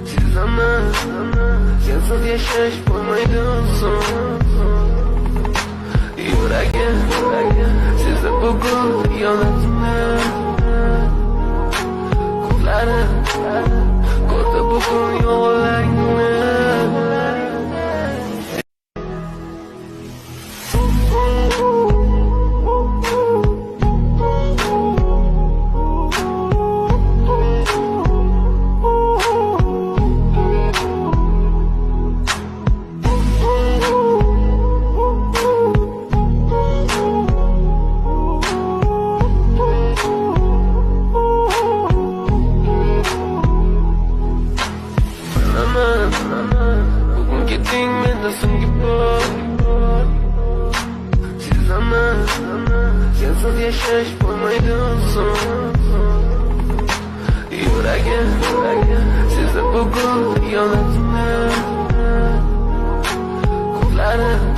Çizemez yazıp yaşayış bulmaydın son. Yüreğe size bugün yönetme. Kulları koda bugün yollarına. Bugün gittin mi nasıl gibi. Çizemez yazıp yaşayış bulmaydın son. Yüreğe size bugün yönetme. Kulları